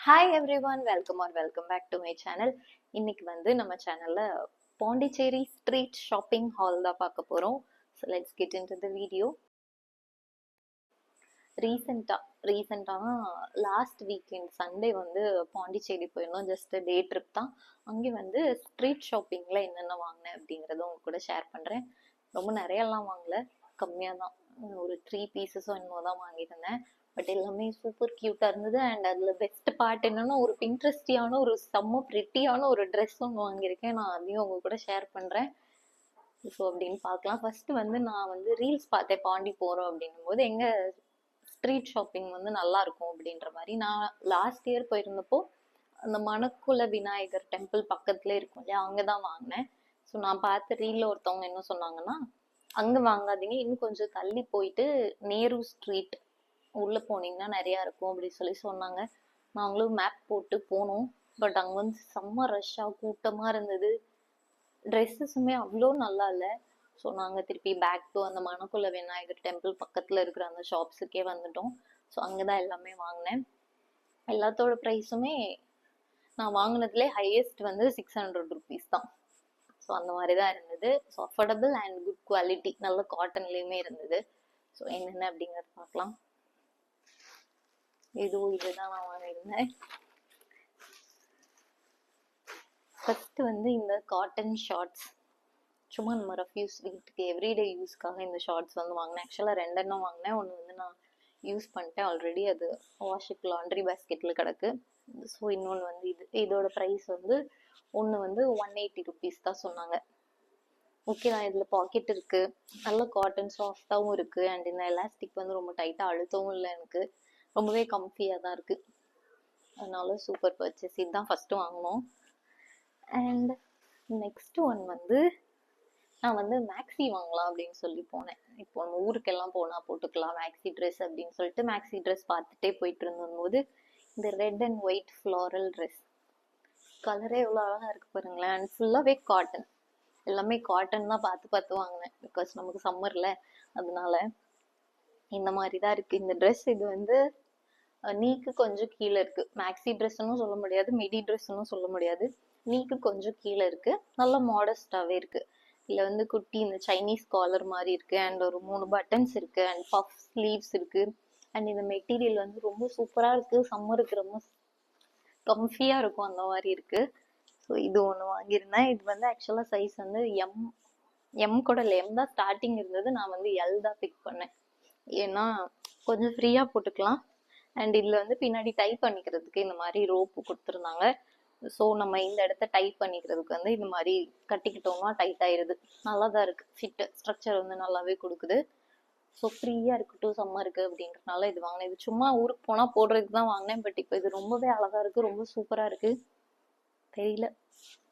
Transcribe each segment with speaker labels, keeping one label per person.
Speaker 1: Hi everyone, welcome back to my channel. இன்னைக்கு வந்து நம்ம சேனல்ல பாண்டிச்சேரி ஸ்ட்ரீட் ஷாப்பிங் ஹால் தான் பார்க்க போறோம். So let's get in to the video. ரீசெண்டாக லாஸ்ட் வீக்கெண்ட் சண்டே வந்து பாண்டிச்சேரி போயிருந்தோம். ஜஸ்ட் டே ட்ரிப் தான். அங்கே வந்து ஸ்ட்ரீட் ஷாப்பிங்கில் என்னென்ன வாங்கினேன் அப்படிங்கிறத உங்க கூட ஷேர் பண்ணுறேன். ரொம்ப நிறையெல்லாம் வாங்கல, கம்மியாக தான், ஒரு 3 பீசஸோ என்னமோ தான் வாங்கியிருந்தேன். பட் எல்லாமே சூப்பர் க்யூட்டாக இருந்தது. அண்ட் அதில் பெஸ்ட் பார்ட் என்னன்னா, ஒரு பின்ட்ரெஸ்டியான ஒரு செம்ம ப்ரிட்டியான ஒரு ட்ரெஸ் ஒன்று வாங்கியிருக்கேன். நான் அதையும் உங்க கூட ஷேர் பண்ணுறேன். ஸோ அப்படின்னு பார்க்கலாம். ஃபர்ஸ்ட் வந்து நான் வந்து ரீல்ஸ் பார்த்தேன், பாண்டி போகிறோம் அப்படின்னும் போது எங்கே ஸ்ட்ரீட் ஷாப்பிங் வந்து நல்லா இருக்கும் அப்படின்ற மாதிரி. நான் லாஸ்ட் இயர் போயிருந்தப்போ அந்த மணக்குள விநாயகர் டெம்பிள் பக்கத்துல இருக்கும் இல்லையா, அங்கதான் வாங்கினேன். ஸோ நான் பார்த்த ரீல்ல ஒருத்தவங்க என்ன சொன்னாங்கன்னா, அங்க வாங்காதீங்க, இன்னும் கொஞ்சம் தள்ளி போயிட்டு நேரு ஸ்ட்ரீட் உள்ள போனீங்கன்னா நிறைய இருக்கும் அப்படி சொல்லி சொன்னாங்க. நாங்களும் மேப் போட்டு போனோம். பட் அங்க வந்து செம்ம ரஷ்ஷா கூட்டமா இருந்தது. ட்ரெஸ்ஸஸுமே அவ்வளோ நல்லா இல்லை. ஸோ நாங்கள் திருப்பி பேக் டு அந்த மணக்குள விநாயகர் டெம்பிள் பக்கத்தில் இருக்கிற அந்த ஷாப்ஸுக்கே வந்துட்டோம். ஸோ அங்கே தான் எல்லாமே வாங்கினேன். எல்லாத்தோட ப்ரைஸுமே நான் வாங்கினதுலேயே ஹையஸ்ட் வந்து 600 ருபீஸ் தான். ஸோ அந்த மாதிரி தான் இருந்தது. So affordable and good quality, நல்ல காட்டன்லேயுமே இருந்தது. ஸோ என்னென்ன அப்படிங்கிறது பார்க்கலாம். இதுதான் நான் வாங்கியிருந்தேன். ஃபர்ஸ்ட் வந்து இந்த காட்டன் ஷார்ட்ஸ், சும்மா நம்ம ரஃப்யூஸ் வீட்டுக்கு எவ்ரிடே யூஸ்க்காக இந்த ஷார்ட்ஸ் வந்து வாங்கினேன். ஆக்சுவலாக 2 எண்ணம் வாங்கினேன். ஒன்று வந்து நான் யூஸ் பண்ணிட்டேன் ஆல்ரெடி, அது வாஷுக்கு லாண்ட்ரி பேஸ்கெட்டில் கிடக்கு. ஸோ இன்னொன்று வந்து இதோட ப்ரைஸ் வந்து ஒன்று வந்து 180 ருபீஸ் தான் சொன்னாங்க. ஓகே தான், இதில் பாக்கெட் இருக்குது, நல்ல காட்டன் சாஃப்டாகவும் இருக்குது. அண்ட் இந்த எலாஸ்டிக் வந்து ரொம்ப டைட்டாக அழுத்தவும் இல்லை, எனக்கு ரொம்பவே கம்ஃபியாக தான் இருக்குது. அதனால சூப்பர் பர்ச்சேஸ். இதுதான் ஃபஸ்ட்டு வாங்கினோம். அண்ட் நெக்ஸ்ட் ஒன் வந்து நான் வந்து மேக்ஸி வாங்கலாம் அப்படின்னு சொல்லி போனேன். இப்போ நம்ம ஊருக்கெல்லாம் போனால் போட்டுக்கலாம் மேக்ஸி ட்ரெஸ் அப்படின்னு சொல்லிட்டு மேக்ஸி ட்ரெஸ் பார்த்துட்டே போயிட்டு இருந்தபோது இந்த red and white floral dress, கலரே எவ்வளோ அழகாக இருக்குது பாருங்களேன். அண்ட் ஃபுல்லாகவே காட்டன், எல்லாமே காட்டன் தான் பார்த்து பார்த்து வாங்கினேன். பிகாஸ் நமக்கு சம்மரில், அதனால இந்த மாதிரி தான் இருக்குது இந்த ட்ரெஸ். இது வந்து நீக்கு கொஞ்சம் கீழே இருக்குது. மேக்ஸி ட்ரெஸ்ஸுன்னு சொல்ல முடியாது, மிடி ட்ரெஸ்ஸுன்னு சொல்ல முடியாது. நீக்கு கொஞ்சம் கீழே இருக்குது, நல்ல மாடஸ்டாகவே இருக்குது. இதுல வந்து குட்டி இந்த சைனீஸ் காலர் மாதிரி இருக்கு. அண்ட் ஒரு 3 பட்டன்ஸ் இருக்கு. அண்ட் பஃப் ஸ்லீவ்ஸ் இருக்கு. அண்ட் இந்த மெட்டீரியல் வந்து ரொம்ப சூப்பரா இருக்கு. சம்மருக்கு ரொம்ப கம்ஃபியா இருக்கும், அந்த மாதிரி இருக்கு. ஸோ இது ஒன்று வாங்கியிருந்தேன். இது வந்து ஆக்சுவலா சைஸ் வந்து எம் கூட இல்லை, எம் தான் ஸ்டார்டிங் இருந்தது. நான் வந்து எல் தான் பிக் பண்ணேன், ஏன்னா கொஞ்சம் ஃப்ரீயா போட்டுக்கலாம். அண்ட் இதுல வந்து பின்னாடி டைப் பண்ணிக்கிறதுக்கு இந்த மாதிரி ரோப்பு கொடுத்துருந்தாங்க. ஸோ நம்ம இந்த இடத்த டைப் பண்ணிக்கிறதுக்கு வந்து இந்த மாதிரி கட்டிக்கிட்டோம்னா டைட் ஆயிடுது. நல்லா தான் இருக்கு, ஃபிட் ஸ்ட்ரக்சர் வந்து நல்லாவே கொடுக்குது. ஸோ ஃப்ரீயா இருக்கட்டும் சம்மருக்கு அப்படின்றதுனால இது வாங்கினேன். இது சும்மா ஊருக்கு போனா போடுறதுக்கு தான் வாங்கினேன். பட் இப்போ இது ரொம்பவே அழகா இருக்கு, ரொம்ப சூப்பரா இருக்கு. தெரியல,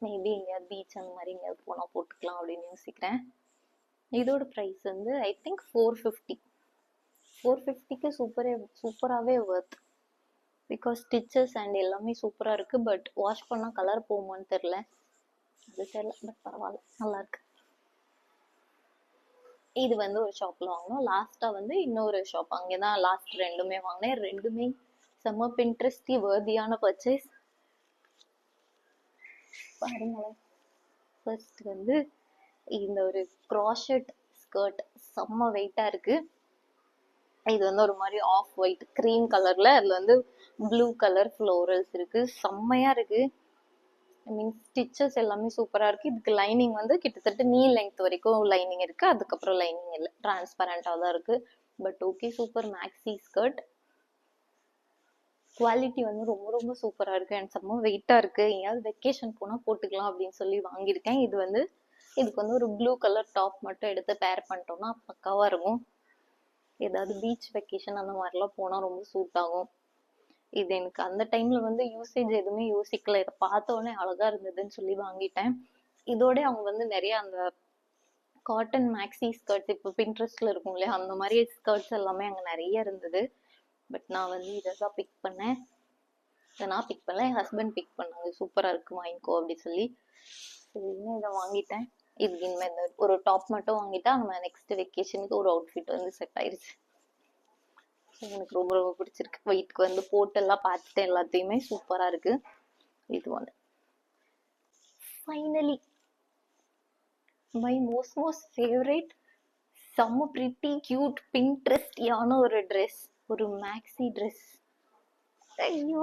Speaker 1: மேபி எங்கேயாவது பீச் அந்த மாதிரி எங்கேயாவது போனா போட்டுக்கலாம் அப்படின்னு யோசிக்கிறேன். இதோட ப்ரைஸ் வந்து ஐ திங்க் 450. 450க்கு சூப்பராகவே ஒர்த். பிகாஸ் ஸ்டிச்சஸ் அண்ட் எல்லாமே சூப்பராக இருக்குது. பட் வாஷ் பண்ணால் கலர் போகுமான்னு தெரில, பட் பரவாயில்ல, நல்லா இருக்கு. இது வந்து ஒரு ஷாப்பில் வாங்கினோம். லாஸ்ட்டாக வந்து இன்னொரு ஷாப், அங்கே தான் லாஸ்ட் ரெண்டுமே வாங்கினேன். ரெண்டுமே செம்ம பின்ட்ரெஸ்டி வர்தியான பர்ச்சேஸ். பாருங்களேன், ஃபர்ஸ்ட் வந்து இந்த ஒரு க்ராஷட் ஸ்கர்ட், செம்ம வெயிட்டாக இருக்குது. இது வந்து ஒரு மாதிரி ஆஃப் ஒயிட் கிரீம் கலர்ல, அதுல வந்து ப்ளூ கலர் ஃப்ளோரல்ஸ் இருக்கு. செம்மையா இருக்கு. ஐ மீன் ஸ்டிச்சஸ் எல்லாமே சூப்பரா இருக்கு. இதுக்கு லைனிங் வந்து கிட்டத்தட்ட நீ லெங்த் வரைக்கும் லைனிங் இருக்கு, அதுக்கப்புறம் லைனிங் இல்லை, டிரான்ஸ்பரண்டா தான் இருக்கு. But okay, super maxi skirt. Quality வந்து ரொம்ப ரொம்ப சூப்பரா இருக்கு. அண்ட் செம்ம வெயிட்டா இருக்கு. எங்கேயாவது வெக்கேஷன் போனா போட்டுக்கலாம் அப்படின்னு சொல்லி வாங்கியிருக்கேன். இது வந்து இதுக்கு வந்து ஒரு ப்ளூ கலர் டாப் மட்டும் எடுத்து பேர் பண்ணிட்டோம்னா பக்காவா இருக்கும். ஏதாவது பீச் வெக்கேஷன் அந்த மாதிரிலாம் போனால் ரொம்ப சூட் ஆகும். இது எனக்கு அந்த டைம்ல வந்து யூசேஜ் எதுவுமே யோசிக்கல, இதை பார்த்த உடனே அழகா இருந்ததுன்னு சொல்லி வாங்கிட்டேன். இதோட அவங்க வந்து நிறைய அந்த காட்டன் மேக்ஸி ஸ்கர்ட்ஸ் இப்போ பின்ட்ரெஸ்ட்ல இருக்கும் இல்லையா, அந்த மாதிரி ஸ்கர்ட்ஸ் எல்லாமே அங்கே நிறைய இருந்தது. பட் நான் வந்து இதை தான் பிக் பண்ணேன். இதை நான் பிக் பண்ணல, என் ஹஸ்பண்ட் பிக் பண்ணாங்க. சூப்பரா இருக்கு, வாங்கிக்கோ அப்படி சொல்லி. இன்னும் இதை வாங்கிட்டேன். இதுக்கு இனிமேல் ஒரு டாப் மட்டும் வாங்கிட்டா நம்ம நெக்ஸ்ட் வெக்கேஷனுக்கு ஒரு அவுட்ஃபிட் வந்து செட் ஆயிருச்சு. எனக்கு ரொம்ப ரொம்ப பிடிச்சிருக்கு. வெயிட்க்கு வந்து போட்டு எல்லாம் பார்த்துட்டு எல்லாத்தையுமே சூப்பரா இருக்கு. இது ஒன்று. ஃபைனலி மை மோஸ்ட் ஃபேவரேட், செம்ம பிரிட்டி கியூட் பின்ட்ரெஸ்டியான ஒரு ட்ரெஸ், ஒரு மேக்ஸி ட்ரெஸ். ஐயோ,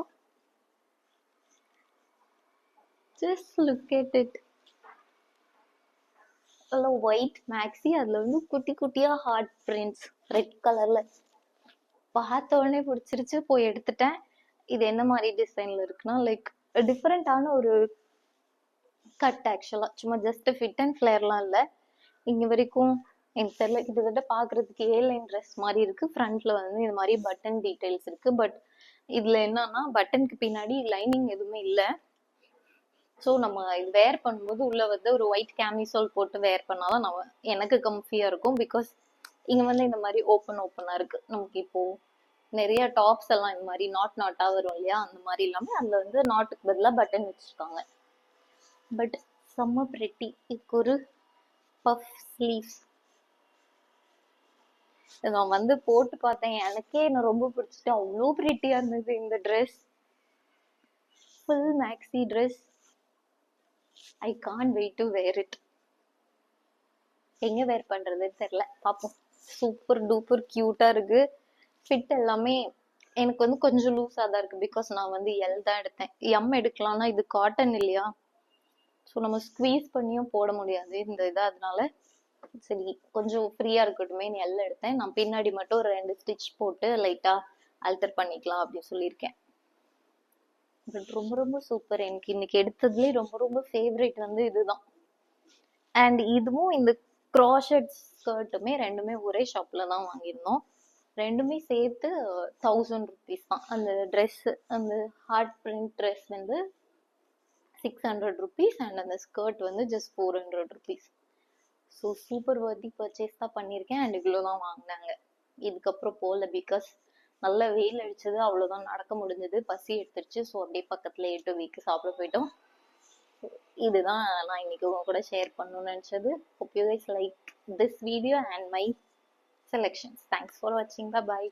Speaker 1: just look at it. White maxi, அதுல வந்து குட்டி குட்டியா ஹார்ட் பிரிண்ட்ஸ் ரெட் கலர்ல. பார்த்த உடனே பிடிச்சிருச்சு, போய் எடுத்துட்டேன். இது என்ன மாதிரி டிசைன்ல இருக்குன்னா, லைக் டிஃப்ரெண்டான ஒரு கட். ஆக்சுவலா சும்மா ஜஸ்ட் ஃபிட் அண்ட் ஃபிளேர்லாம் இல்ல. இங்க வரைக்கும் எனக்கு தெரியல, கிட்டத்தட்ட பாக்குறதுக்கு ஏர்லைன் ட்ரெஸ் மாதிரி இருக்கு. ஃப்ரண்ட்ல வந்து இது மாதிரி பட்டன் டீடைல்ஸ் இருக்கு. பட் இதுல என்னன்னா, பட்டனுக்கு பின்னாடி லைனிங் எதுவுமே இல்லை. ஸோ நம்ம இது வேர் பண்ணும்போது உள்ள வந்து ஒரு ஒயிட் கேமிசோல் போட்டு வேர் பண்ணாதான் நம்ம எனக்கு கம்ஃபியா இருக்கும். பிகாஸ் இங்க வந்து இந்த மாதிரி ஓப்பனா இருக்கு. நமக்கு இப்போ நிறைய டாப்ஸ் எல்லாம் இந்த மாதிரி நாட்டா வரும் இல்லையா, அந்த மாதிரி இல்லாம அதுல வந்து நாட்டுக்கு பதிலாக பட்டன் வச்சிருக்காங்க. பட் செம்ம பிரிட்டி. இதுக்கு ஒரு பஃப் ஸ்லீவ்ஸ். நான் வந்து போட்டு பார்த்தேன், எனக்கே என்ன ரொம்ப பிடிச்சிட்டு, அவ்வளோ பிரிட்டியா இருந்தது இந்த dress. Full maxi dress. I can't wait to wear it. எங்க வேர் பண்றதுன்னு தெரியல, பாப்போம். சூப்பர் டூப்பர் கியூட்டா இருக்கு. ஃபிட் எல்லாமே எனக்கு வந்து கொஞ்சம் லூஸா தான் இருக்கு. பிகாஸ் நான் வந்து எல் தான் எடுத்தேன். எம் எடுக்கலாம்னா இது காட்டன் இல்லையா, ஸோ நம்ம ஸ்குவீஸ் பண்ணியும் போட முடியாது இந்த இதை. அதனால சரி கொஞ்சம் ஃப்ரீயா இருக்கட்டுமே எல் எடுத்தேன். நான் பின்னாடி மட்டும் ஒரு 2 ஸ்டிச் போட்டு லைட்டா ஆல்டர் பண்ணிக்கலாம் அப்படின்னு சொல்லியிருக்கேன். பட் ரொம்ப ரொம்ப சூப்பர். எனக்கு இன்னைக்கு எடுத்ததுலேயே ரொம்ப ரொம்ப ஃபேவரட் வந்து இதுதான். அண்ட் இதுவும் இந்த க்ராஷட் ஸ்கர்ட்டுமே ரெண்டுமே ஒரே ஷாப்ல தான் வாங்கியிருந்தோம். ரெண்டுமே சேர்த்து 1000 rupees தான். அந்த ட்ரெஸ், அந்த ஹார்ட் பிரிண்ட் ட்ரெஸ் வந்து 600 rupees அண்ட் அந்த ஸ்கர்ட் வந்து just 400 rupees. So super வர்த்தி purchase தான் பண்ணியிருக்கேன். அண்ட் இவ்வளோதான் வாங்கினாங்க. இதுக்கப்புறம் போகல, பிகாஸ் நல்ல வெயில் அடிச்சது, அவ்வளோதான் நடக்க முடிஞ்சது. பசி எடுத்துருச்சு. ஸோ அப்படியே பக்கத்துல 8 வீக்கு சாப்பிட போயிட்டோம். இதுதான் நான் இன்னைக்கு உங்க கூட ஷேர் பண்ணணும்னு நினைச்சது. Hope you guys like this video and my selections. Thanks for watching. Bye bye.